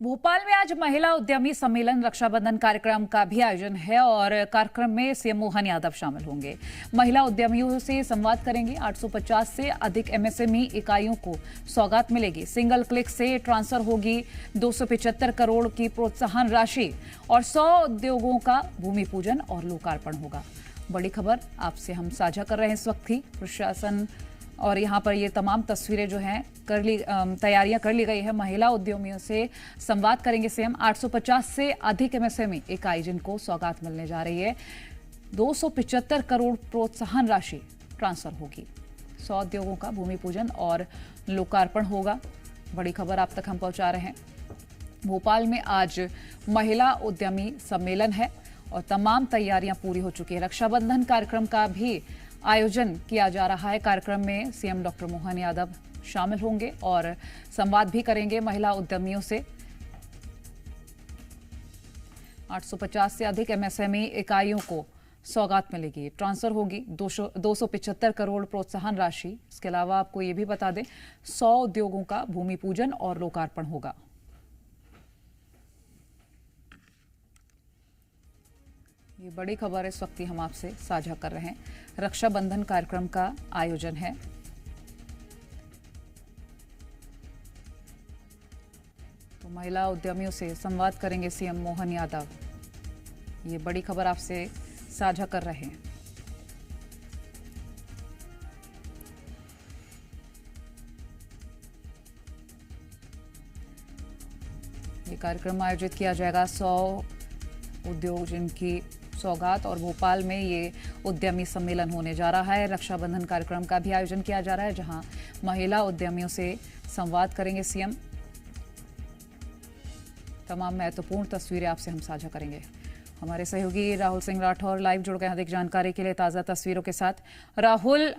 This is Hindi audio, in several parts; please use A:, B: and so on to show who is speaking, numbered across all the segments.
A: भोपाल में आज महिला उद्यमी सम्मेलन रक्षाबंधन कार्यक्रम का भी आयोजन है और कार्यक्रम में सीएम मोहन यादव शामिल होंगे। महिला उद्यमियों से संवाद करेंगे। 850 से अधिक एमएसएमई इकाइयों को सौगात मिलेगी। सिंगल क्लिक से ट्रांसफर होगी 275 करोड़ की प्रोत्साहन राशि और 100 उद्योगों का भूमि पूजन और लोकार्पण होगा। बड़ी खबर आपसे हम साझा कर रहे हैं इस वक्त ही। प्रशासन और यहाँ पर ये तमाम तस्वीरें जो हैं तैयारियां कर ली गई है। महिला उद्यमियों से संवाद करेंगे सीएम। 850 से अधिक एमएसएमई इकाई जिनको सौगात मिलने जा रही है। 275 करोड़ प्रोत्साहन राशि ट्रांसफर होगी। 100 उद्योगों का भूमि पूजन और लोकार्पण होगा। बड़ी खबर आप तक हम पहुंचा रहे हैं। भोपाल में आज महिला उद्यमी सम्मेलन है और तमाम तैयारियां पूरी हो चुकी है। रक्षाबंधन कार्यक्रम का भी आयोजन किया जा रहा है। कार्यक्रम में सीएम डॉक्टर मोहन यादव शामिल होंगे और संवाद भी करेंगे महिला उद्यमियों से। 850 से अधिक एमएसएमई इकाइयों को सौगात मिलेगी। ट्रांसफर होगी 275 करोड़ प्रोत्साहन राशि। इसके अलावा आपको ये भी बता दें 100 उद्योगों का भूमि पूजन और लोकार्पण होगा। ये बड़ी खबर इस वक्त ही हम आपसे साझा कर रहे हैं। रक्षाबंधन कार्यक्रम का आयोजन है। तो महिला उद्यमियों से संवाद करेंगे सीएम मोहन यादव। ये बड़ी खबर आपसे साझा कर रहे हैं। ये कार्यक्रम आयोजित किया जाएगा। 100 उद्योग जिनकी सौगात और भोपाल में ये उद्यमी सम्मेलन होने जा रहा है। रक्षाबंधन कार्यक्रम का भी आयोजन किया जा रहा है जहां महिला उद्यमियों से संवाद करेंगे सीएम। तमाम महत्वपूर्ण तस्वीरें आपसे हम साझा करेंगे। हमारे सहयोगी राहुल सिंह राठौर लाइव जुड़ गए हैं अधिक जानकारी के लिए ताजा तस्वीरों के साथ। राहुल,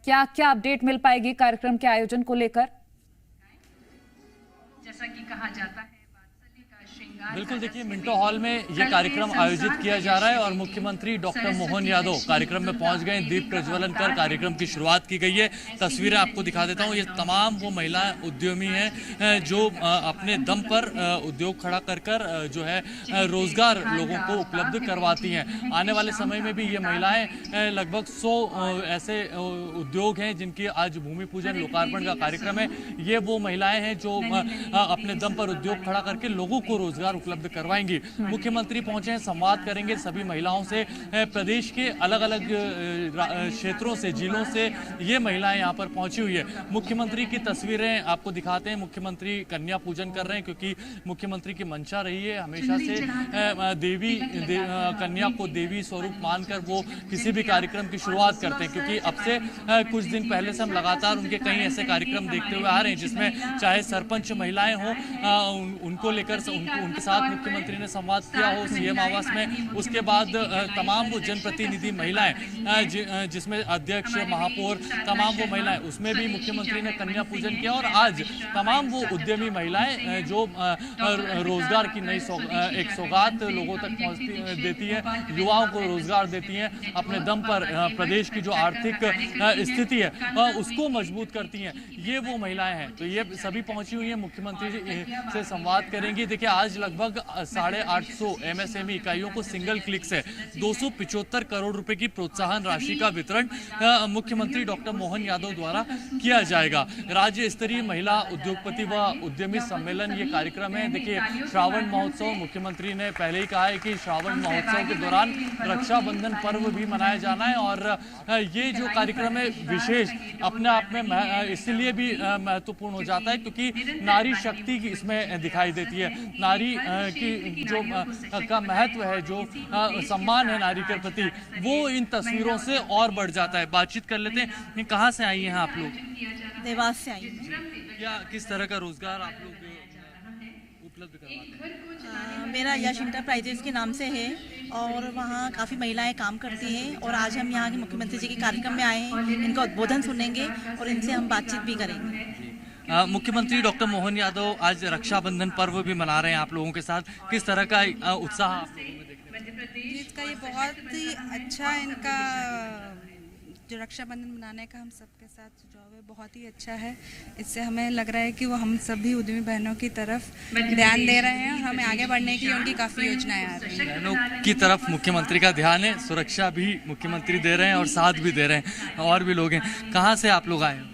A: क्या क्या अपडेट मिल पाएगी कार्यक्रम के आयोजन को लेकर?
B: जैसा कि कहा जाता है
C: बिल्कुल, देखिए मिंटो हॉल में ये कार्यक्रम आयोजित किया जा रहा है और मुख्यमंत्री डॉक्टर मोहन यादव कार्यक्रम में पहुंच गए। दीप प्रज्वलन कर कार्यक्रम की शुरुआत की गई है। तस्वीरें आपको दिखा देता हूं। ये तमाम वो महिला उद्यमी हैं जो अपने दम पर उद्योग खड़ा कर जो है रोजगार लोगों को उपलब्ध करवाती हैं। आने वाले समय में भी ये महिलाएं लगभग 100 ऐसे उद्योग हैं जिनकी आज भूमि पूजन लोकार्पण का कार्यक्रम है। ये वो महिलाएं हैं जो अपने दम पर उद्योग खड़ा करके लोगों को रोजगार उपलब्ध करवाएंगी। मुख्यमंत्री पहुंचे हैं, संवाद करेंगे सभी महिलाओं से। प्रदेश के अलग अलग क्षेत्रों से, जिलों से ये महिलाएं यहां पर पहुंची हुई है। मुख्यमंत्री की तस्वीरें आपको दिखाते हैं। मुख्यमंत्री कन्या पूजन कर रहे हैं क्योंकि मुख्यमंत्री की मंशा रही है हमेशा से कन्या को देवी स्वरूप मानकर वो किसी भी कार्यक्रम की शुरुआत करते हैं। क्योंकि अब से कुछ दिन पहले से हम लगातार उनके कई ऐसे कार्यक्रम देखते हुए आ रहे हैं जिसमें चाहे सरपंच महिलाएं हों, उनको लेकर उनके साथ मुख्यमंत्री ने संवाद किया हो सीएम आवास में। उसके बाद तमाम वो जनप्रतिनिधि महिलाएं जिसमें अध्यक्ष, महापौर, तमाम वो महिलाएं, उसमें भी मुख्यमंत्री ने कन्या पूजन किया। और आज तमाम वो उद्यमी महिलाएं जो रोजगार की नई एक सौगात लोगों तक देती है, युवाओं को रोजगार देती हैं, अपने दम पर प्रदेश की जो आर्थिक स्थिति है उसको मजबूत करती हैं, ये वो महिलाएं हैं। तो ये सभी पहुंची हुई है, मुख्यमंत्री से संवाद करेंगी। देखिए आज लगभग 850 एमएसएमई इकाइयों को सिंगल क्लिक से 275 करोड़ रुपए की प्रोत्साहन राशि का वितरण मुख्यमंत्री डॉक्टर मोहन यादव द्वारा किया जाएगा। राज्य स्तरीय महिला उद्योगपति व उद्यमी सम्मेलन ये कार्यक्रम है। देखिए श्रावण महोत्सव, मुख्यमंत्री ने पहले ही कहा है कि श्रावण महोत्सव के दौरान रक्षाबंधन पर्व भी मनाया जाना है और ये जो कार्यक्रम है विशेष अपने आप में इसलिए भी महत्वपूर्ण हो जाता है क्योंकि नारी शक्ति की इसमें दिखाई देती है। नारी की जो का महत्व है, जो सम्मान है नारी के प्रति, वो इन तस्वीरों से और बढ़ जाता है। बातचीत कर लेते हैं। कहाँ से आई हैं आप लोग?
D: देवास से आई हैं।
C: क्या किस तरह का रोजगार आप लोग उपलब्ध करवाते हैं?
D: मेरा यश इंटरप्राइजेज के नाम से है और वहाँ काफ़ी महिलाएं काम करती हैं और आज हम यहाँ के मुख्यमंत्री जी के कार्यक्रम में आए हैं। इनका उद्बोधन सुनेंगे और इनसे हम बातचीत भी करेंगे।
C: मुख्यमंत्री डॉक्टर मोहन यादव आज रक्षाबंधन पर्व भी मना रहे हैं आप लोगों के साथ। किस तरह का उत्साह आप लोगों में देखने को?
E: इसका ये बहुत ही अच्छा इनका
B: जो रक्षाबंधन मनाने का हम सबके साथ सुझाव है बहुत ही अच्छा है। इससे हमें लग रहा है कि वो हम सभी उद्यमी बहनों की तरफ ध्यान दे रहे हैं और हमें आगे बढ़ने की उनकी काफ़ी योजनाएं आ रही हैं।
C: बहनों की तरफ मुख्यमंत्री का ध्यान है, सुरक्षा भी मुख्यमंत्री दे रहे हैं और साथ भी दे रहे हैं। और भी लोग हैं। कहाँ से आप लोग आए हो?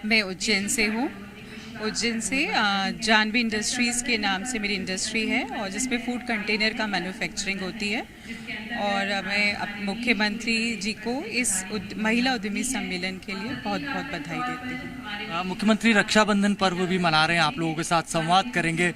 E: मैं उज्जैन से हूँ। उज्जैन से जानवी इंडस्ट्रीज़ के नाम से मेरी इंडस्ट्री है और जिसमें फूड कंटेनर का मैन्युफैक्चरिंग होती है। और मैं मुख्यमंत्री जी को इस महिला उद्यमी सम्मेलन के लिए बहुत बहुत बधाई देती हूँ।
C: मुख्यमंत्री रक्षाबंधन पर्व भी मना रहे हैं, आप लोगों के साथ संवाद करेंगे।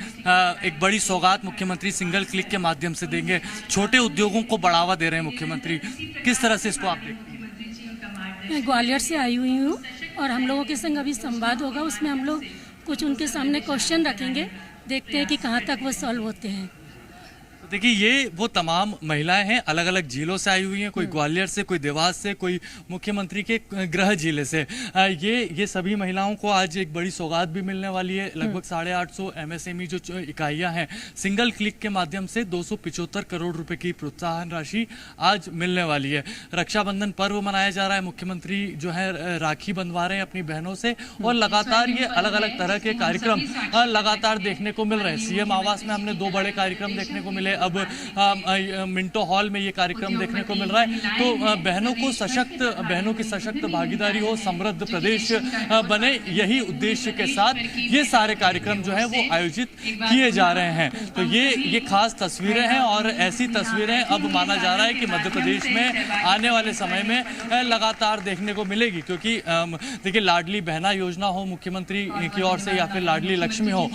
C: एक बड़ी सौगात मुख्यमंत्री सिंगल क्लिक के माध्यम से देंगे। छोटे उद्योगों को बढ़ावा दे रहे हैं मुख्यमंत्री, किस तरह से इसको आप देखते हैं?
F: मैं ग्वालियर से आई हुई हूँ और हम लोगों के संग अभी संवाद होगा, उसमें हम लोग कुछ उनके सामने क्वेश्चन रखेंगे, देखते हैं कि कहाँ तक वो सॉल्व होते हैं।
C: तो देखिए, ये वो तमाम महिलाएं हैं, अलग अलग जिलों से आई हुई हैं, कोई ग्वालियर से, कोई देवास से, कोई मुख्यमंत्री के गृह जिले से। ये सभी महिलाओं को आज एक बड़ी सौगात भी मिलने वाली है। लगभग 850 MSME जो इकाइयां हैं, सिंगल क्लिक के माध्यम से 275 करोड़ रुपए की प्रोत्साहन राशि आज मिलने वाली है। रक्षाबंधन पर्व मनाया जा रहा है, मुख्यमंत्री जो है राखी बंधवा रहे हैं अपनी बहनों से और लगातार ये अलग अलग तरह के कार्यक्रम लगातार देखने को मिल रहे हैं। CM आवास में हमने 2 बड़े कार्यक्रम देखने को मिले, अब मिंटो हॉल में ये कार्यक्रम देखने को मिल रहा है। तो बहनों की सशक्त भागीदारी हो, समृद्ध प्रदेश बने, यही उद्देश्य के साथ ये सारे कार्यक्रम जो है वो आयोजित किए जा रहे हैं। तो ये खास तस्वीरें हैं और ऐसी तस्वीरें अब माना जा रहा है कि मध्य प्रदेश में आने वाले समय में लगातार देखने को मिलेगी। क्योंकि देखिए, लाडली बहना योजना हो मुख्यमंत्री की ओर से या फिर लाडली लक्ष्मी हो,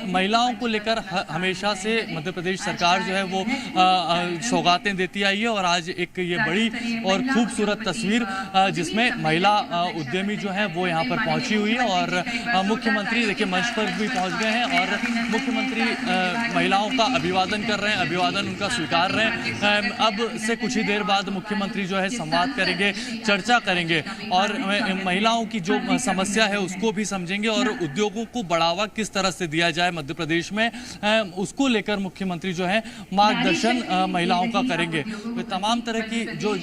C: महिलाओं को लेकर हमेशा से मध्य प्रदेश सरकार जो है वो सौगातें देती आई है। और आज एक ये बड़ी और खूबसूरत तस्वीर जिसमें महिला उद्यमी जो है वो यहाँ पर पहुंची हुई है और मुख्यमंत्री देखिए मंच पर भी पहुंच गए हैं और मुख्यमंत्री महिलाओं का अभिवादन कर रहे हैं, अभिवादन उनका स्वीकार रहे हैं। अब से कुछ ही देर बाद मुख्यमंत्री जो है संवाद करेंगे, चर्चा करेंगे और महिलाओं की जो समस्या है उसको भी समझेंगे और उद्योगों को बढ़ावा किस तरह से दिया जाए मध्य प्रदेश में, उसको लेकर मुख्यमंत्री जो है मार्गदर्शन महिलाओं का करेंगे। तो तमाम तरह की जो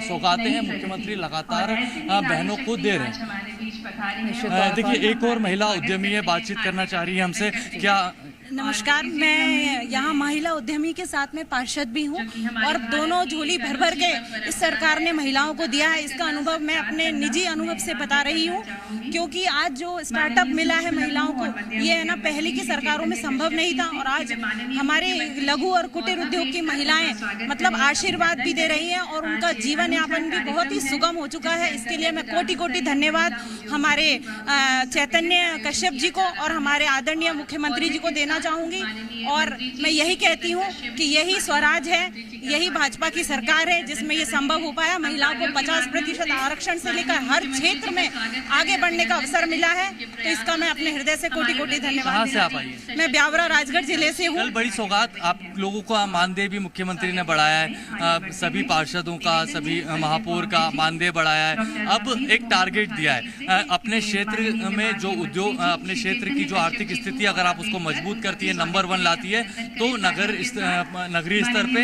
C: सौगातें हैं मुख्यमंत्री लगातार बहनों को दे रहे हैं। देखिए, एक और महिला उद्यमी है, बातचीत करना चाह रही है हमसे। क्या
B: नमस्कार, मैं यहाँ महिला उद्यमी के साथ में पार्षद भी हूँ और दोनों झोली भर भर के इस सरकार ने महिलाओं को दिया है। इसका अनुभव मैं अपने निजी अनुभव से बता रही हूँ, क्योंकि आज जो स्टार्टअप मिला है महिलाओं को, ये है ना पहले की सरकारों में संभव नहीं था। और आज हमारे लघु और कुटीर उद्योग की महिलाएं मतलब आशीर्वाद भी दे रही हैं और उनका जीवन यापन भी बहुत ही सुगम हो चुका है। इसके लिए मैं कोटि कोटि धन्यवाद हमारे चैतन्य कश्यप जी को और हमारे आदरणीय मुख्यमंत्री जी को देना चाहूंगी। और मैं यही कहती हूँ कि यही स्वराज है, यही भाजपा की सरकार है जिसमें ये संभव हो पाया। महिलाओं को 50% आरक्षण से लेकर हर क्षेत्र में आगे बढ़ने का अवसर मिला है, तो इसका मैं अपने हृदय से कोटि कोटि धन्यवाद देती हूं। मैं ब्यावरा राजगढ़ जिले से हूँ।
C: बड़ी सौगात आप लोगों का मानदेय भी मुख्यमंत्री ने बढ़ाया है, सभी पार्षदों का, सभी महापौर का मानदेय बढ़ाया है। अब एक टारगेट दिया है अपने क्षेत्र में जो उद्योग, अपने क्षेत्र की जो आर्थिक स्थिति अगर आप उसको मजबूत करती है, नंबर 1 लाती है, तो नगरीय स्तर पे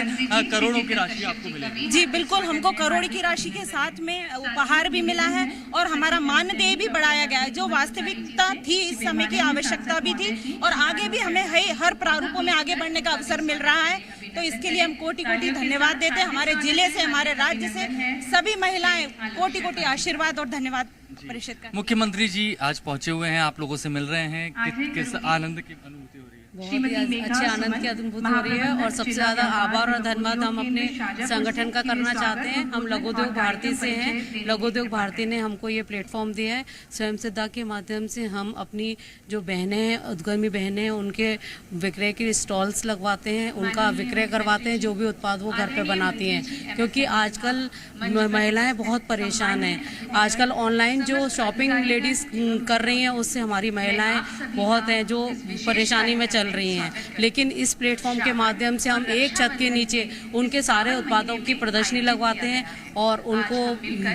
C: करोड़ों की राशि आपको मिलेगी।
B: जी बिल्कुल, हमको करोड़ की राशि के साथ में उपहार भी मिला है और हमारा मानदेय भी बढ़ाया गया है, जो वास्तविकता थी, इस समय की आवश्यकता भी थी और आगे भी हमें हर प्रारूपों में आगे बढ़ने का अवसर मिल रहा है। तो इसके लिए हम कोटि कोटि धन्यवाद देते हैं। हमारे जिले से, हमारे राज्य से सभी महिलाएं कोटि कोटि आशीर्वाद और धन्यवाद परिषद का।
C: मुख्यमंत्री जी आज पहुंचे हुए हैं, आप लोगों से मिल रहे हैं, किस आनंद की अनुभूति हो रही है?
F: बहुत ही अच्छे आनंद की अनुभूति हो रही है और सबसे ज़्यादा आभार और धन्यवाद हम अपने संगठन का करना चाहते हैं। हम लघु उद्योग भारती से हैं। लघु उद्योग भारती ने हमको ये प्लेटफॉर्म दिया है। स्वयं सिद्धा के माध्यम से हम अपनी जो बहनें हैं, उद्यमी बहनें हैं, उनके विक्रय के स्टॉल्स लगवाते हैं, उनका विक्रय करवाते हैं, जो भी उत्पाद वो घर पे बनाती हैं। क्योंकि आजकल महिलाएं बहुत परेशान हैं। आजकल ऑनलाइन जो शॉपिंग लेडीज़ कर रही हैं, उससे हमारी महिलाएं बहुत हैं जो परेशानी में चल रही हैं। लेकिन इस प्लेटफॉर्म के माध्यम से हम एक छत के नीचे उनके सारे उत्पादों की प्रदर्शनी लगवाते हैं और उनको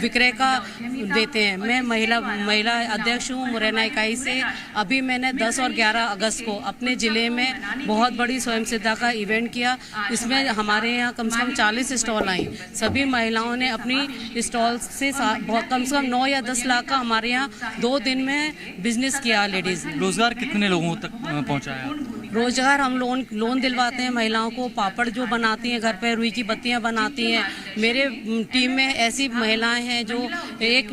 F: विक्रय का देते हैं। मैं महिला अध्यक्ष हूँ मुरैना इकाई से। अभी मैंने 10 और 11 अगस्त को अपने ज़िले में बहुत बड़ी स्वयं सिद्धा का इवेंट किया। इसमें हमारे यहाँ कम से कम 40 स्टॉल आई। सभी महिलाओं ने अपनी स्टॉल से कम से कम 9 या 10 लाख का हमारे यहाँ 2 दिन में बिजनेस किया लेडीज़ ने।
C: रोजगार कितने लोगों तक पहुंचाया?
F: रोजगार हम लोन दिलवाते हैं महिलाओं को। पापड़ जो बनाती हैं घर पे, रुई की बत्तियां बनाती हैं। मेरे टीम में ऐसी महिलाएं हैं जो एक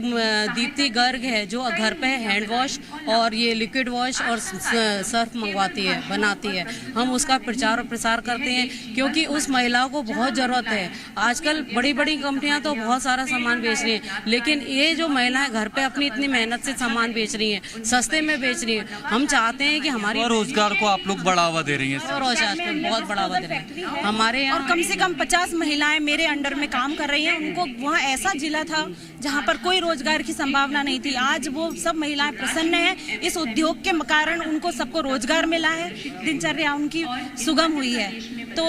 F: दीप्ति गर्ग है जो घर पे हैंड वॉश और ये लिक्विड वॉश और सर्फ मंगवाती है, बनाती है। हम उसका प्रचार और प्रसार करते हैं क्योंकि उस महिलाओं को बहुत ज़रूरत है। आजकल बड़ी बड़ी कंपनियां तो बहुत सारा सामान बेच रही हैं, लेकिन ये जो महिलाएं घर पे अपनी इतनी मेहनत से सामान बेच रही हैं, सस्ते में बेच रही हैं, हम चाहते हैं कि हमारी
C: रोजगार को आप लोग बढ़ावा दे रही हैं।
F: रोजगार को बहुत बढ़ावा दे रहे हैं हमारे यहाँ।
B: और कम से कम 50 महिलाएं मेरे अंडर में काम कर रही हैं। उनको वहाँ ऐसा जिला था जहाँ पर कोई रोजगार की संभावना नहीं थी। आज वो सब महिलाएं प्रसन्न हैं। इस उद्योग के कारण उनको सबको रोजगार मिला है, दिनचर्या उनकी सुगम हुई है। तो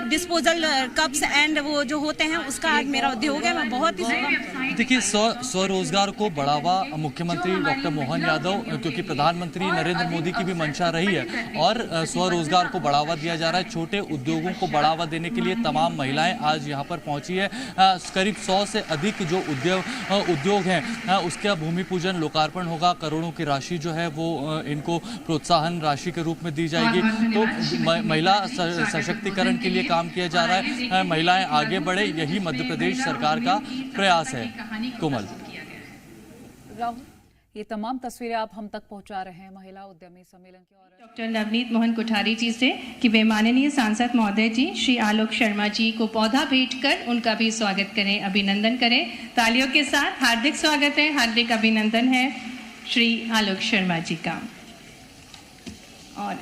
B: डिस्पोजल कप्स एंड वो जो होते हैं उसका आज मेरा उद्योग है। मैं बहुत ही सुगम।
C: देखिए, स्वरोजगार को बढ़ावा मुख्यमंत्री डॉक्टर मोहन यादव, क्योंकि प्रधानमंत्री नरेंद्र मोदी की भी मंशा रही है और स्वरोजगार को बढ़ावा दिया जा रहा है। छोटे उद्योगों को बढ़ावा देने के लिए तमाम महिलाएं आज यहां पर पहुंची है। करीब 100 से अधिक जो उद्योग हैं उसका भूमि पूजन लोकार्पण होगा। करोड़ों की राशि जो है वो इनको प्रोत्साहन राशि के रूप में दी जाएगी। तो महिला सशक्तिकरण के लिए काम किया जा रहा है। महिलाएं आगे बढ़े, यही मध्य प्रदेश सरकार का प्रयास है। कोमल,
A: राहुल, ये तमाम तस्वीरें आप हम तक पहुंचा रहे हैं महिला उद्यमी सम्मेलन की। और
G: डॉक्टर नवनीत मोहन कोठारी जी से कि वे माननीय सांसद महोदय जी श्री आलोक शर्मा जी को पौधा भेंट कर उनका भी स्वागत करें, अभिनंदन करें। तालियों के साथ हार्दिक स्वागत है, हार्दिक अभिनंदन है श्री आलोक शर्मा जी का। और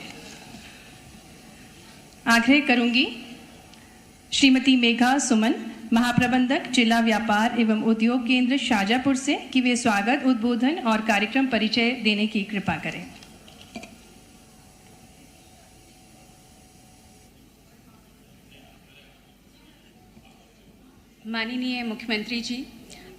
G: आग्रह करूंगी श्रीमती मेघा सुमन, महाप्रबंधक जिला व्यापार एवं उद्योग केंद्र शाजापुर से, कि वे स्वागत, उद्बोधन और कार्यक्रम परिचय देने की कृपा करें।
H: माननीय मुख्यमंत्री जी,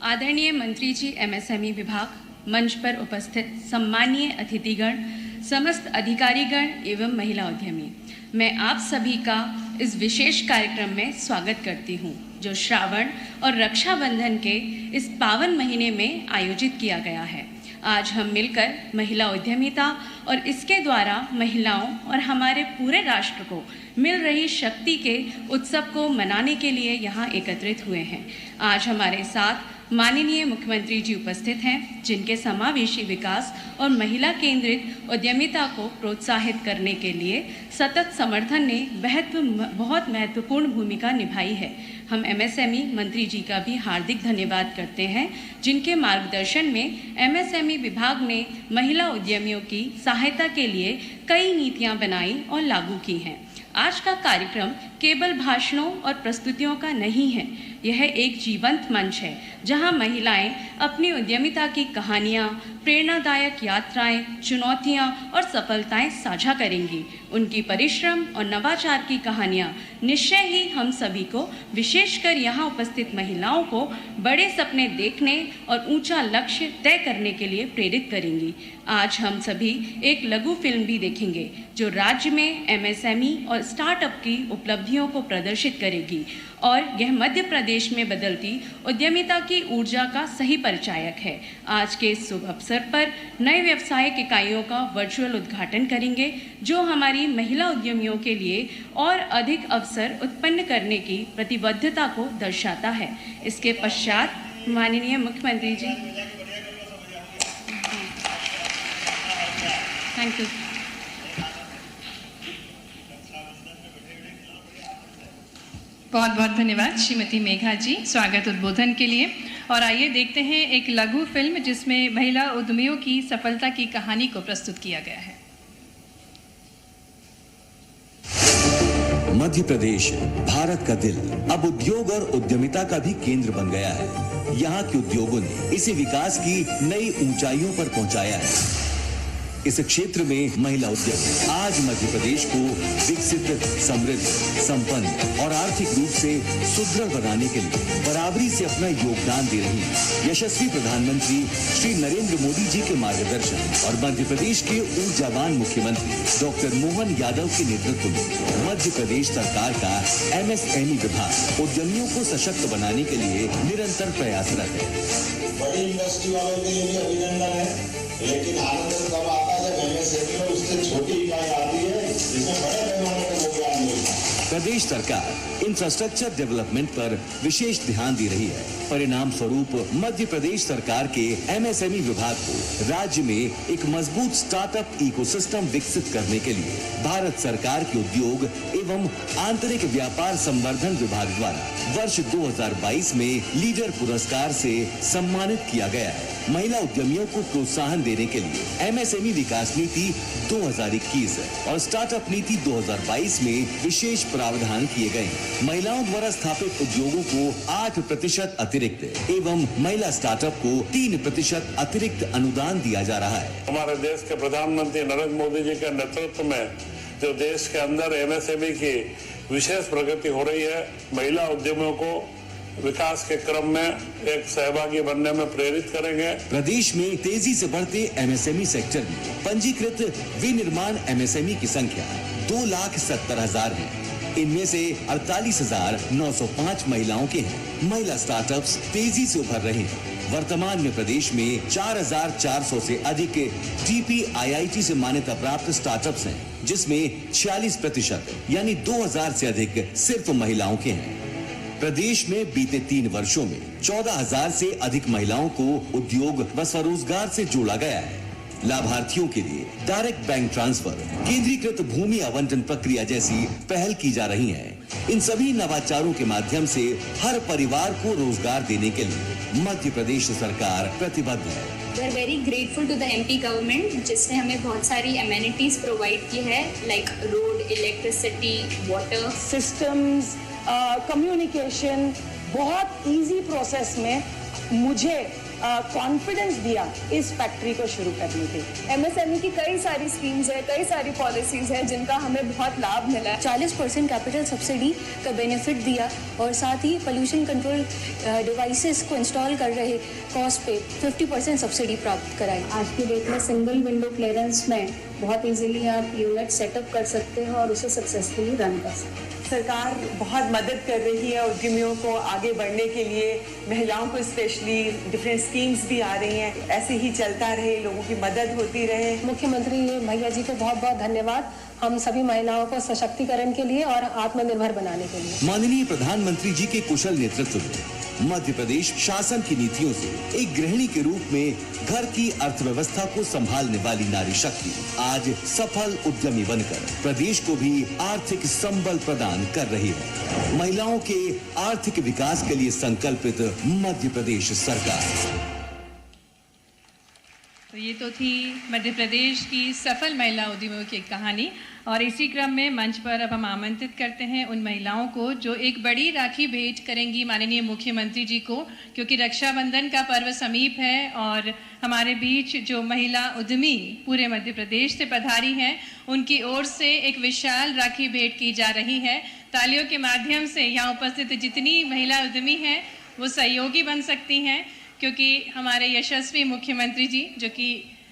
H: आदरणीय मंत्री जी एमएसएमई विभाग, मंच पर उपस्थित सम्मानीय अतिथिगण, समस्त अधिकारीगण एवं महिला उद्यमी, मैं आप सभी का इस विशेष कार्यक्रम में स्वागत करती हूँ जो श्रावण और रक्षाबंधन के इस पावन महीने में आयोजित किया गया है। आज हम मिलकर महिला उद्यमिता और इसके द्वारा महिलाओं और हमारे पूरे राष्ट्र को मिल रही शक्ति के उत्सव को मनाने के लिए यहाँ एकत्रित हुए हैं। आज हमारे साथ माननीय मुख्यमंत्री जी उपस्थित हैं, जिनके समावेशी विकास और महिला केंद्रित उद्यमिता को प्रोत्साहित करने के लिए सतत समर्थन ने बहुत महत्वपूर्ण भूमिका निभाई है। हम एमएसएमई मंत्री जी का भी हार्दिक धन्यवाद करते हैं, जिनके मार्गदर्शन में एमएसएमई विभाग ने महिला उद्यमियों की सहायता के लिए कई नीतियां बनाई और लागू की हैं। आज का कार्यक्रम केवल भाषणों और प्रस्तुतियों का नहीं है, यह एक जीवंत मंच है जहां महिलाएं अपनी उद्यमिता की कहानियां, प्रेरणादायक यात्राएं, चुनौतियां और सफलताएं साझा करेंगी। उनकी परिश्रम और नवाचार की कहानियां निश्चय ही हम सभी को, विशेषकर यहाँ उपस्थित महिलाओं को, बड़े सपने देखने और ऊंचा लक्ष्य तय करने के लिए प्रेरित करेंगी। आज हम सभी एक लघु फिल्म भी देखेंगे जो राज्य में एमएसएमई और स्टार्टअप की उपलब्धियों को प्रदर्शित करेगी और यह मध्य प्रदेश में बदलती उद्यमिता की ऊर्जा का सही परिचायक है। आज के इस शुभ अवसर पर नए व्यावसायिक इकाइयों का वर्चुअल उद्घाटन करेंगे जो हमारी महिला उद्यमियों के लिए और अधिक अवसर उत्पन्न करने की प्रतिबद्धता को दर्शाता है। इसके पश्चात माननीय मुख्यमंत्री जी, थैंक यू।
G: बहुत बहुत धन्यवाद श्रीमती मेघा जी स्वागत उद्बोधन के लिए। और आइए देखते हैं एक लघु फिल्म जिसमें महिला उद्यमियों की सफलता की कहानी को प्रस्तुत किया गया है।
I: मध्य प्रदेश भारत का दिल अब उद्योग और उद्यमिता का भी केंद्र बन गया है। यहाँ के उद्योगों ने इसे विकास की नई ऊंचाइयों पर पहुंचाया है। इस क्षेत्र में महिला उद्यम आज मध्य प्रदेश को विकसित, समृद्ध, संपन्न और आर्थिक रूप से सुदृढ़ बनाने के लिए बराबरी से अपना योगदान दे रही है। यशस्वी प्रधानमंत्री श्री नरेंद्र मोदी जी के मार्गदर्शन और मध्य प्रदेश के ऊर्जावान मुख्यमंत्री डॉक्टर मोहन यादव के नेतृत्व में मध्य प्रदेश सरकार का MSME विभाग उद्यमियों को सशक्त बनाने के लिए निरंतर प्रयासरत है।
J: बड़ी इंडस्ट्री वालों के लिए भी अभिनंदन है, लेकिन आनंद तब आता है जब MSME में उससे छोटी इकाई आती है जिसमें बड़े पैमाने पर रोजगार मिलता है।
I: प्रदेश सरकार इंफ्रास्ट्रक्चर डेवलपमेंट पर विशेष ध्यान दे रही है। परिणाम स्वरूप मध्य प्रदेश सरकार के MSME विभाग को राज्य में एक मजबूत स्टार्टअप इकोसिस्टम विकसित करने के लिए भारत सरकार के उद्योग एवं आंतरिक व्यापार संवर्धन विभाग द्वारा वर्ष 2022 में लीडर पुरस्कार से सम्मानित किया गया है। महिला उद्यमियों को प्रोत्साहन देने के लिए MSME विकास नीति 2021 और स्टार्टअप नीति 2022 में विशेष प्रावधान किए गए हैं। महिलाओं द्वारा स्थापित उद्योगों को 8% अतिरिक्त एवं महिला स्टार्टअप को 3% अतिरिक्त अनुदान दिया जा रहा है।
J: हमारे देश के प्रधानमंत्री नरेंद्र मोदी जी के नेतृत्व में जो देश के अंदर MSME की विशेष प्रगति हो रही है, महिला उद्यमियों को विकास के क्रम में एक सहभागी बनने में प्रेरित करेंगे।
I: प्रदेश में तेजी से बढ़ते MSME सेक्टर में पंजीकृत विनिर्माण MSME की संख्या 2,70,000 है। इनमें से 48,905 महिलाओं के हैं। महिला स्टार्टअप्स तेजी से उभर रहे हैं। वर्तमान में प्रदेश में 4,400 से अधिक TPIIT से मान्यता प्राप्त स्टार्टअप्स हैं, जिसमें 46% यानी 2,000 से अधिक सिर्फ महिलाओं के हैं। प्रदेश में बीते 3 वर्षों में 14,000 से अधिक महिलाओं को उद्योग व स्वरोजगार से जोड़ा गया है। लाभार्थियों के लिए डायरेक्ट बैंक ट्रांसफर, केंद्रीकृत भूमि आवंटन प्रक्रिया जैसी पहल की जा रही है। इन सभी नवाचारों के माध्यम से हर परिवार को रोजगार देने के लिए मध्य प्रदेश सरकार प्रतिबद्ध है।
K: We are very grateful to the MP government जिसने हमें बहुत सारी amenities प्रोवाइड की है, like road, electricity, water,
L: systems, communication, बहुत easy प्रोसेस में मुझे कॉन्फिडेंस दिया इस फैक्ट्री को शुरू करने के।
M: MSME की कई सारी स्कीम्स है, कई सारी पॉलिसीज है जिनका हमें बहुत लाभ मिला है।
K: 40% कैपिटल सब्सिडी का बेनिफिट दिया और साथ ही पोल्यूशन कंट्रोल डिवाइसेस को इंस्टॉल कर रहे कॉस्ट पे 50% सब्सिडी प्राप्त कराई।
N: आज की डेट में सिंगल विंडो क्लियरेंस में बहुत इजीली आप यूनिट सेटअप कर सकते हैं और उसे सक्सेसफुली रन कर सकते हैं।
L: सरकार बहुत मदद कर रही है उद्यमियों को आगे बढ़ने के लिए। महिलाओं को स्पेशली डिफरेंट स्कीम्स भी आ रही हैं। ऐसे ही चलता रहे, लोगों की मदद होती रहे।
N: मुख्यमंत्री भैया जी को बहुत बहुत धन्यवाद हम सभी महिलाओं को सशक्तिकरण के लिए और आत्मनिर्भर बनाने के लिए।
I: माननीय प्रधानमंत्री जी के कुशल नेतृत्व में मध्य प्रदेश शासन की नीतियों से एक गृहिणी के रूप में घर की अर्थव्यवस्था को संभालने वाली नारी शक्ति आज सफल उद्यमी बनकर प्रदेश को भी आर्थिक संबल प्रदान कर रही है। महिलाओं के आर्थिक विकास के लिए संकल्पित मध्य प्रदेश सरकार।
G: तो ये तो थी मध्य प्रदेश की सफल महिला उद्यमियों की कहानी और इसी क्रम में मंच पर अब हम आमंत्रित करते हैं उन महिलाओं को जो एक बड़ी राखी भेंट करेंगी माननीय मुख्यमंत्री जी को, क्योंकि रक्षाबंधन का पर्व समीप है और हमारे बीच जो महिला उद्यमी पूरे मध्य प्रदेश से पधारी हैं उनकी ओर से एक विशाल राखी भेंट की जा रही है। तालियों के माध्यम से यहाँ उपस्थित जितनी महिला उद्यमी हैं वो सहयोगी बन सकती हैं, क्योंकि हमारे यशस्वी मुख्यमंत्री जी जो कि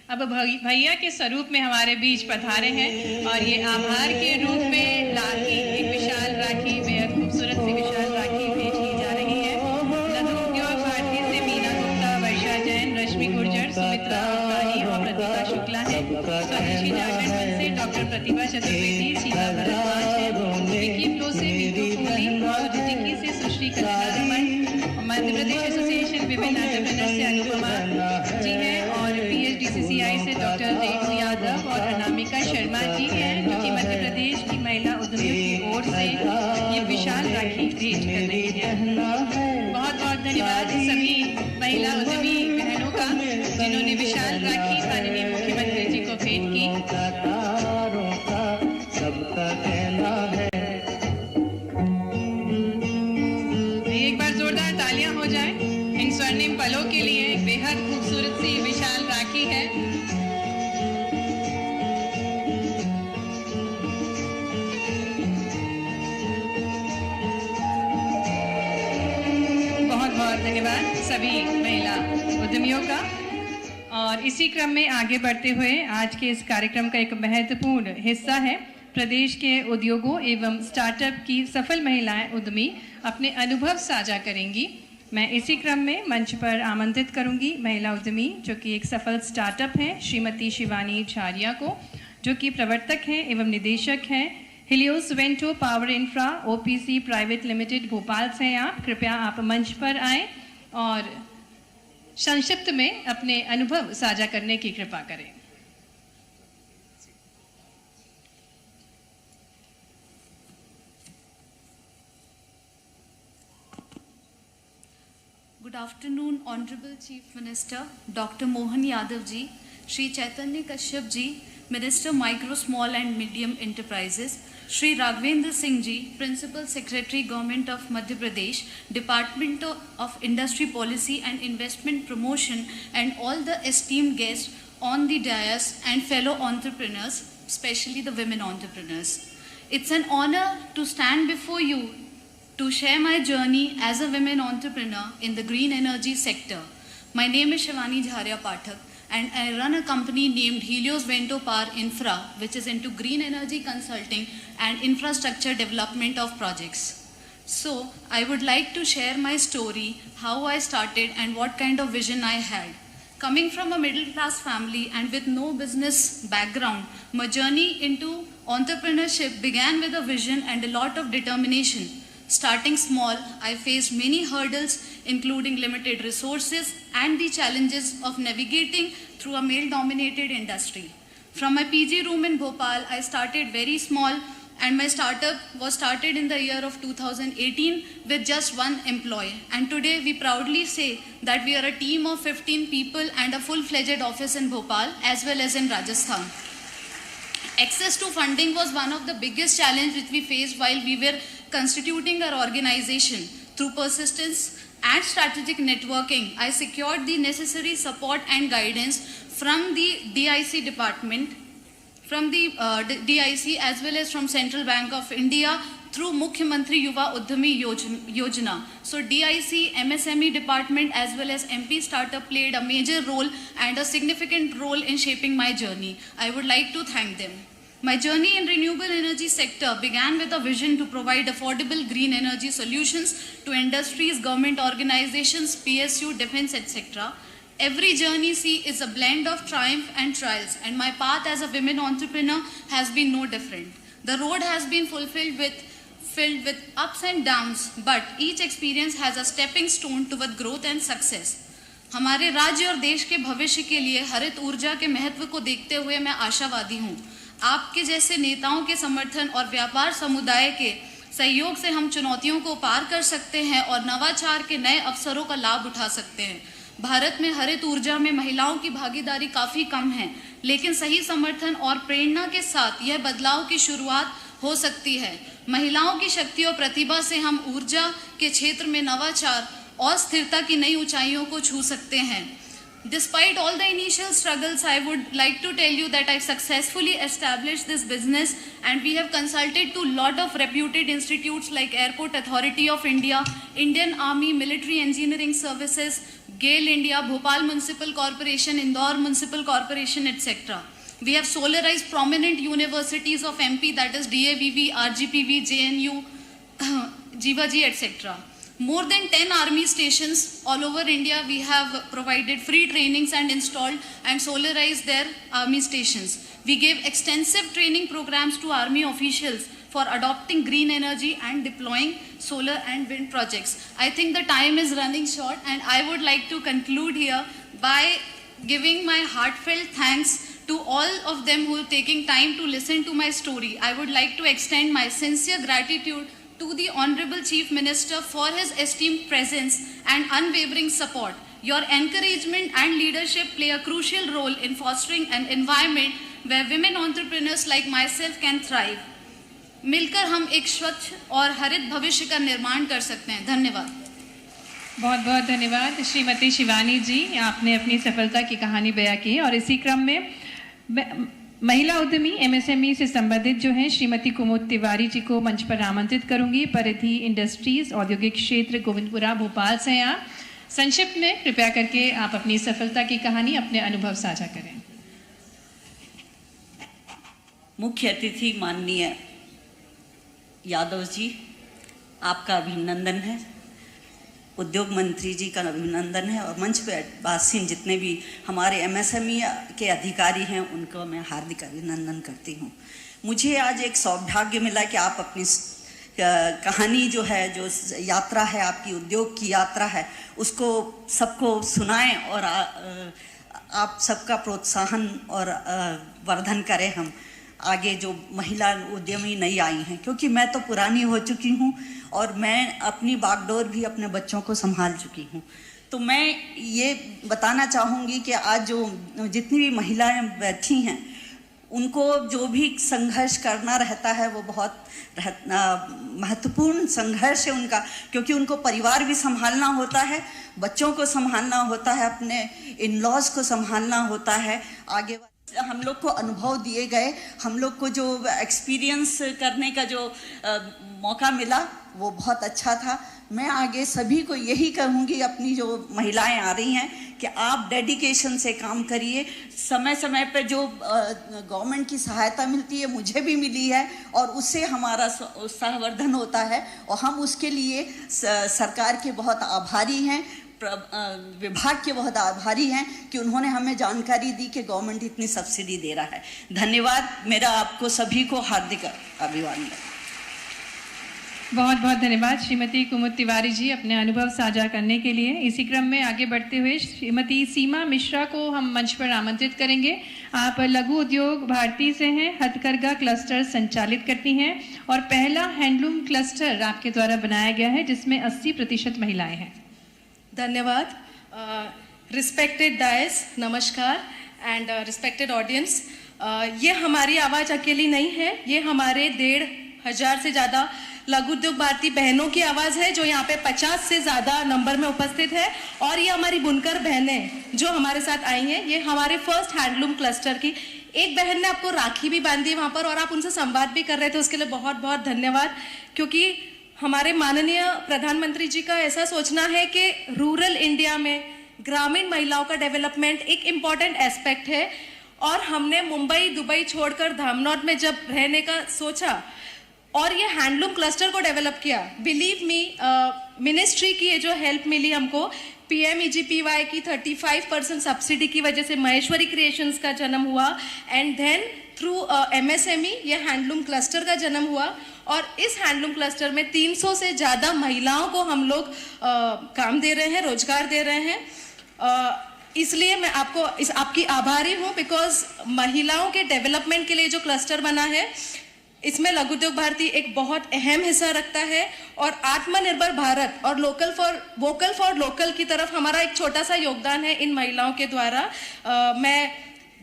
G: अब भैया के स्वरूप में हमारे बीच पधारे हैं और ये आभार के रूप में राखी, एक विशाल राखी, बेहद खूबसूरत सी विशाल राखी भेंट की जा रही है। लघु उद्योग भारती से मीना गुप्ता, वर्षा जैन, रश्मि गुर्जर, सुमित्रा अवतारी और प्रतिभा शुक्ला है। स्वदेशी जागरण से डॉक्टर प्रतिभा चतुर्वेदी, शीला भारद्वाज है। विकी फ्लो से मीतू कोहली, सुजुकी से सुश्री कल्याण, मध्य प्रदेश एसोसिएशन विभिन्न एंटरप्रेन्योर से अनुपमा जी हैं और PHDCCI से डॉक्टर रेणु यादव और अनामिका शर्मा जी हैं, जो कि मध्य प्रदेश की महिला उद्यमियों की ओर से ये विशाल राखी भेंट कर रही है। बहुत बहुत धन्यवाद सभी महिला उद्यमी बहनों का जिन्होंने विशाल राखी माननीय मुख्यमंत्री जी को भेंट की। एक बार जोरदार तालियां हो जाए इन स्वर्णिम पलों के लिए। एक बेहद खूबसूरत सी विशाल राखी है। बहुत धन्यवाद सभी महिला उद्यमियों का। और इसी क्रम में आगे बढ़ते हुए आज के इस कार्यक्रम का एक महत्वपूर्ण हिस्सा है प्रदेश के उद्योगों एवं स्टार्टअप की सफल महिलाएं उद्यमी अपने अनुभव साझा करेंगी। मैं इसी क्रम में मंच पर आमंत्रित करूंगी महिला उद्यमी जो कि एक सफल स्टार्टअप हैं श्रीमती शिवानी झारिया को, जो कि प्रवर्तक हैं एवं निदेशक हैं Helios Vento power infra OPC private limited Bhopal से हैं। आप कृपया आप मंच पर आएं और संक्षिप्त में अपने अनुभव साझा करने की कृपा करें।
O: Good afternoon, Honorable Chief Minister, Dr. Mohan Yadav ji, Shri Chaitanya Kashyap ji, Minister Micro, Small and Medium Enterprises, Shri Raghavendra Singh ji, Principal Secretary, Government of Madhya Pradesh, Department of Industry Policy and Investment Promotion, and all the esteemed guests on the dais and fellow entrepreneurs, especially the women entrepreneurs. It's an honor to stand before you to share my journey as a women entrepreneur in the green energy sector. My name is Shivani Jharia Pathak and I run a company named Helios Vento Power Infra, which is into green energy consulting and infrastructure development of projects. So I would like to share my story, how I started and what kind of vision I had. Coming from a middle class family and with no business background, my journey into entrepreneurship began with a vision and a lot of determination. Starting small, I faced many hurdles including limited resources and the challenges of navigating through a male-dominated industry. From my PG room in Bhopal, I started very small and my startup was started in the year of 2018 with just one employee. And today we proudly say that we are a team of 15 people and a full-fledged office in Bhopal as well as in Rajasthan. Access to funding was one of the biggest challenges which we faced while we were constituting our organization. Through persistence and strategic networking, I secured the necessary support and guidance from the DIC department, from the DIC as well as from Central Bank of India through Mukhyamantri Yuva Udyami Yojana. So DIC, MSME department as well as MP Startup played a major role and a significant role in shaping my journey. I would like to thank them. My journey in renewable energy sector began with a vision to provide affordable green energy solutions to industries, government organizations, PSU, defense, etc. Every journey is a blend of triumph and trials, and my path as a women entrepreneur has been no different. The road has been filled with ups and downs, but each experience has a stepping stone toward growth and success. हमारे राज्य और देश के भविष्य के लिए हरित ऊर्जा के महत्व को देखते हुए मैं आशावादी हूँ। आपके जैसे नेताओं के समर्थन और व्यापार समुदाय के सहयोग से हम चुनौतियों को पार कर सकते हैं और नवाचार के नए अवसरों का लाभ उठा सकते हैं। भारत में हरित ऊर्जा में महिलाओं की भागीदारी काफ़ी कम है, लेकिन सही समर्थन और प्रेरणा के साथ यह बदलाव की शुरुआत हो सकती है। महिलाओं की शक्ति और प्रतिभा से हम ऊर्जा के क्षेत्र में नवाचार और स्थिरता की नई ऊंचाइयों को छू सकते हैं। Despite all the initial struggles, I would like to tell you that I successfully established this business and we have consulted to a lot of reputed institutes like Airport Authority of India, Indian Army Military Engineering Services, GAIL India, Bhopal Municipal Corporation, Indore Municipal Corporation, etc. We have solarized prominent universities of MP, that is DAVV, RGPV, JNU, Jivaji, etc. More than 10 army stations all over India, we have provided free trainings and installed and solarized their army stations. We gave extensive training programs to army officials for adopting green energy and deploying solar and wind projects. I think the time is running short and I would like to conclude here by giving my heartfelt thanks to all of them who are taking time to listen to my story. I would like to extend my sincere gratitude to the Honorable Chief Minister for his esteemed presence and unwavering support. Your encouragement and leadership play a crucial role in fostering an environment where women entrepreneurs like myself can thrive. मिलकर हम एक स्वच्छ और हरित भविष्य का निर्माण कर सकते हैं। धन्यवाद।
G: बहुत बहुत धन्यवाद श्रीमती शिवानी जी, आपने अपनी सफलता की कहानी बयां की। और इसी क्रम में महिला उद्यमी एमएसएमई से संबंधित जो हैं श्रीमती कुमुद तिवारी जी को मंच पर आमंत्रित करूंगी। परिधि इंडस्ट्रीज औद्योगिक क्षेत्र गोविंदपुरा भोपाल से हैं। संक्षिप्त में कृपया करके आप अपनी सफलता की कहानी, अपने अनुभव साझा करें।
P: मुख्य अतिथि माननीय यादव जी, आपका अभिनंदन है। उद्योग मंत्री जी का अभिनंदन है और मंच पे वासीन जितने भी हमारे एमएसएमई के अधिकारी हैं उनको मैं हार्दिक अभिनंदन करती हूँ। मुझे आज एक सौभाग्य मिला कि आप अपनी कहानी जो है, जो यात्रा है आपकी, उद्योग की यात्रा है, उसको सबको सुनाएं और आप सबका प्रोत्साहन और वर्धन करें। हम आगे जो महिला उद्यमी नई आई हैं, क्योंकि मैं तो पुरानी हो चुकी हूँ और मैं अपनी बागडोर भी अपने बच्चों को संभाल चुकी हूँ, तो मैं ये बताना चाहूँगी कि आज जो जितनी भी महिलाएं बैठी हैं उनको जो भी संघर्ष करना रहता है वो बहुत महत्वपूर्ण संघर्ष है उनका, क्योंकि उनको परिवार भी संभालना होता है, बच्चों को संभालना होता है, अपने इन लॉज को संभालना होता है। आगे हम लोग को अनुभव दिए गए, हम लोग को जो एक्सपीरियंस करने का जो मौका मिला वो बहुत अच्छा था। मैं आगे सभी को यही कहूँगी, अपनी जो महिलाएं आ रही हैं, कि आप डेडिकेशन से काम करिए। समय समय पर जो गवर्नमेंट की सहायता मिलती है, मुझे भी मिली है, और उससे हमारा उत्साहवर्धन होता है और हम उसके लिए सरकार के बहुत आभारी हैं, विभाग के बहुत आभारी हैं कि उन्होंने हमें जानकारी दी कि गवर्नमेंट इतनी सब्सिडी दे रहा है। धन्यवाद। मेरा आपको सभी को हार्दिक अभिवादन।
G: बहुत बहुत धन्यवाद श्रीमती कुमुद तिवारी जी अपने अनुभव साझा करने के लिए। इसी क्रम में आगे बढ़ते हुए श्रीमती सीमा मिश्रा को हम मंच पर आमंत्रित करेंगे। आप लघु उद्योग भारती से हैं, हथकरघा क्लस्टर संचालित करती हैं और पहला हैंडलूम क्लस्टर आपके द्वारा बनाया गया है जिसमें 80% महिलाएं हैं।
Q: धन्यवाद। रिस्पेक्टेड डायस, नमस्कार एंड रिस्पेक्टेड ऑडियंस। ये हमारी आवाज़ अकेली नहीं है, ये हमारे 1,500 से ज़्यादा लघु उद्योग भारती बहनों की आवाज़ है जो यहाँ पे 50 से ज़्यादा नंबर में उपस्थित है। और ये हमारी बुनकर बहनें जो हमारे साथ आई हैं, ये हमारे फर्स्ट हैंडलूम क्लस्टर की एक बहन ने आपको राखी भी बांधी वहाँ पर और आप उनसे संवाद भी कर रहे थे, उसके लिए बहुत बहुत धन्यवाद। क्योंकि हमारे माननीय प्रधानमंत्री जी का ऐसा सोचना है कि रूरल इंडिया में ग्रामीण महिलाओं का डेवलपमेंट एक इम्पॉर्टेंट एस्पेक्ट है। और हमने मुंबई दुबई छोड़कर धामनौर में जब रहने का सोचा और ये हैंडलूम क्लस्टर को डेवलप किया, बिलीव मी, मिनिस्ट्री की ये जो हेल्प मिली हमको, PMEGPY की 35% सब्सिडी की वजह से महेश्वरी क्रिएशंस का जन्म हुआ एंड देन थ्रू MSME ये हैंडलूम क्लस्टर का जन्म हुआ। और इस हैंडलूम क्लस्टर में 300 से ज़्यादा महिलाओं को हम लोग काम दे रहे हैं, रोजगार दे रहे हैं। इसलिए मैं आपकी आभारी हूँ, बिकॉज महिलाओं के डेवलपमेंट के लिए जो क्लस्टर बना है इसमें लघु उद्योग भारती एक बहुत अहम हिस्सा रखता है। और आत्मनिर्भर भारत और वोकल फॉर लोकल की तरफ हमारा एक छोटा सा योगदान है इन महिलाओं के द्वारा। मैं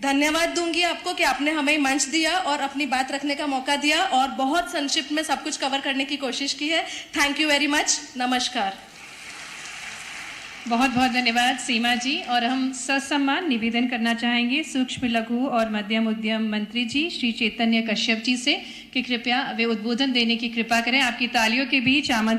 Q: धन्यवाद दूंगी आपको कि आपने हमें मंच दिया और अपनी बात रखने का मौका दिया और बहुत संक्षिप्त में सब कुछ कवर करने की कोशिश की है। Thank you very much. नमस्कार।
G: बहुत बहुत धन्यवाद सीमा जी। और हम ससम्मान निवेदन करना चाहेंगे सूक्ष्म लघु और मध्यम उद्यम मंत्री जी श्री चैतन्य कश्यप जी से कि कृपया वे उद्बोधन देने की कृपा करें। आपकी तालियों के बीच आमंत्रित